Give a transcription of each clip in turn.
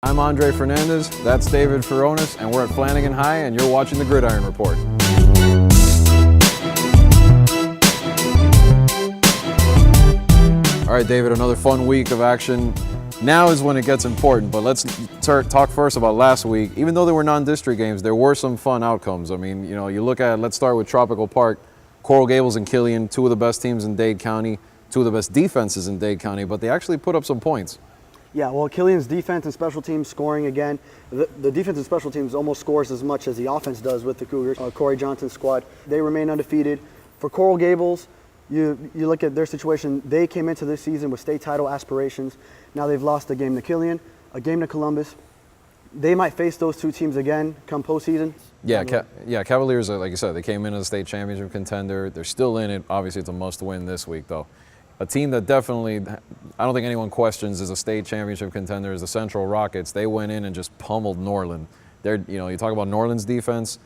I'm Fernandez, that's David Furones, and we're at Flanagan High, and you're watching the Gridiron Report. All right, David, another fun week of action. Now is when it gets important, but let's talk first about last week. Even though there were non-district games, there were some fun outcomes. I mean, you look at, let's start with Tropical Park, Coral Gables and Killian, two of the best teams in Dade County, two of the best defenses in Dade County, but they actually put up some points. Yeah, well, Killian's defense and special teams scoring again. The defense and special teams almost scores as much as the offense does with the Cougars. Corey Johnson's squad, they remain undefeated. For Coral Gables, you look at their situation. They came into this season with state title aspirations. Now they've lost a game to Killian, a game to Columbus. They might face those two teams again come postseason. Yeah, Cavaliers, like you said, they came in as a state championship contender. They're still in it. Obviously, it's a must-win this week, though. A team that definitely, I don't think anyone questions, is a state championship contender is the Central Rockets. They went in and just pummeled Norland. You talk about Norland's defense.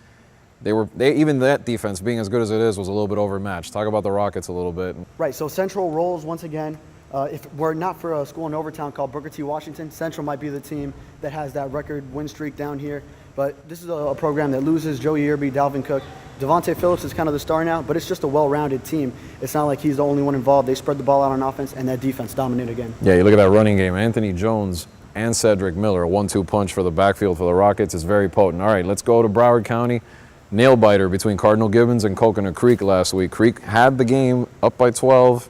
Even that defense, being as good as it is, was a little bit overmatched. Talk about the Rockets a little bit. Right. So Central rolls once again. If we're not for a school in Overtown called Booker T. Washington, Central might be the team that has that record win streak down here. But this is a program that loses Joey Irby, Dalvin Cook. Devontae Phillips is kind of the star now, but it's just a well-rounded team. It's not like he's the only one involved. They spread the ball out on offense, and that defense dominated again. Yeah, you look at that running game. Anthony Jones and Cedric Miller, a 1-2 punch for the backfield for the Rockets is very potent. All right, let's go to Broward County. Nail-biter between Cardinal Gibbons and Coconut Creek last week. Creek had the game up by 12,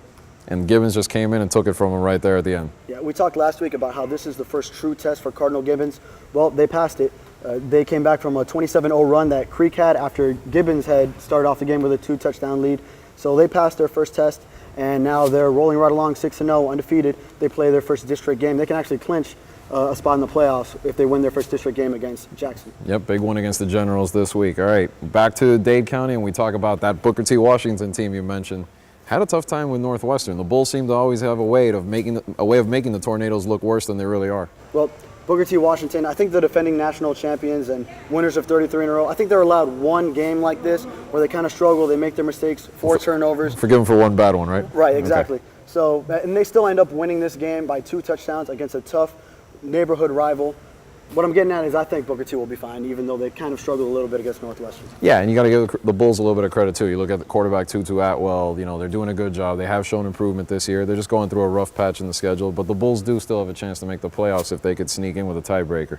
and Gibbons just came in and took it from him right there at the end. Yeah, we talked last week about how this is the first true test for Cardinal Gibbons. Well, they passed it. They came back from a 27-0 run that Creek had after Gibbons had started off the game with a 2-touchdown lead. So they passed their first test, and now they're rolling right along 6-0, undefeated. They play their first district game. They can actually clinch a spot in the playoffs if they win their first district game against Jackson. Yep, big one against the Generals this week. All right, back to Dade County, and we talk about that Booker T. Washington team you mentioned. Had a tough time with Northwestern. The Bulls seem to always have a way of making the Tornadoes look worse than they really are. Well, Booker T. Washington, I think the defending national champions and winners of 33 in a row, I think they're allowed one game like this where they kind of struggle, they make their mistakes, 4 turnovers. Forgive them for one bad one, right? Right, exactly. Okay. So, and they still end up winning this game by 2 touchdowns against a tough neighborhood rival. What I'm getting at is I think Booker T will be fine, even though they kind of struggled a little bit against Northwestern. Yeah, and you got to give the Bulls a little bit of credit too. You look at the quarterback Tutu Atwell. They're doing a good job. They have shown improvement this year. They're just going through a rough patch in the schedule, but the Bulls do still have a chance to make the playoffs if they could sneak in with a tiebreaker.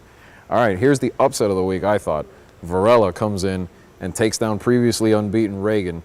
All right, here's the upset of the week. I thought Varela comes in and takes down previously unbeaten Reagan.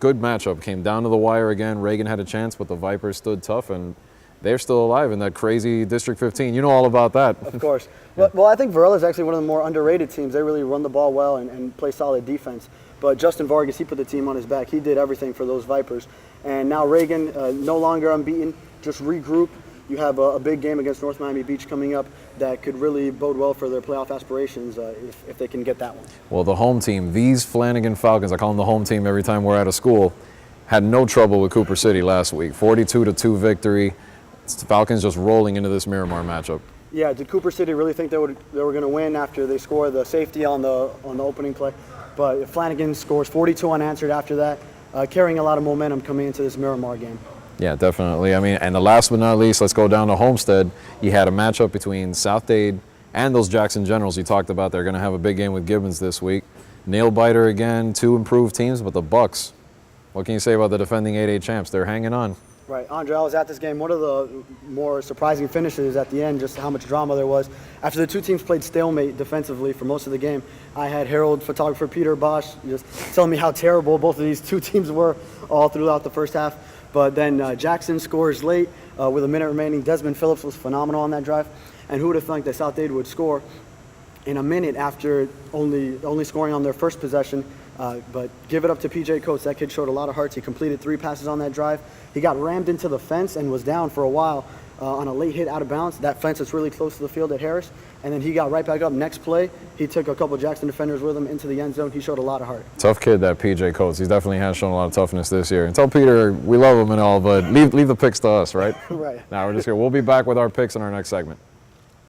Good matchup. Came down to the wire again. Reagan had a chance, but the Vipers stood tough, and they're still alive in that crazy District 15. You know all about that. Of course. Well, I think Varela is actually one of the more underrated teams. They really run the ball well and play solid defense. But Justin Vargas, he put the team on his back. He did everything for those Vipers. And now Reagan, no longer unbeaten, just regroup. You have a big game against North Miami Beach coming up that could really bode well for their playoff aspirations if they can get that one. Well, the home team, these Flanagan Falcons, I call them the home team every time we're out of school, had no trouble with Cooper City last week. 42-2 victory. It's the Falcons just rolling into this Miramar matchup. Yeah, did Cooper City really think they were going to win after they scored the safety on the opening play? But Flanagan scores 42 unanswered after that, carrying a lot of momentum coming into this Miramar game. Yeah, definitely. I mean, and the last but not least, let's go down to Homestead. You had a matchup between South Dade and those Jackson Generals you talked about. They're going to have a big game with Gibbons this week. Nail biter again, 2 improved teams, but the Bucks, what can you say about the defending 8A champs? They're hanging on. Right, Andre, I was at this game. One of the more surprising finishes at the end, just how much drama there was. After the two teams played stalemate defensively for most of the game, I had Herald photographer Peter Bosch just telling me how terrible both of these two teams were all throughout the first half. But then Jackson scores late with a minute remaining. Desmond Phillips was phenomenal on that drive. And who would have thought that South Dade would score in a minute after only scoring on their first possession? But give it up to P.J. Coates. That kid showed a lot of hearts. He completed 3 passes on that drive. He got rammed into the fence and was down for a while on a late hit out of bounds. That fence is really close to the field at Harris. And then he got right back up. Next play, he took a couple Jackson defenders with him into the end zone. He showed a lot of heart. Tough kid, that P.J. Coates. He definitely has shown a lot of toughness this year. And tell Peter we love him and all, but leave the picks to us, right? Right. Now we're just here. We'll be back with our picks in our next segment.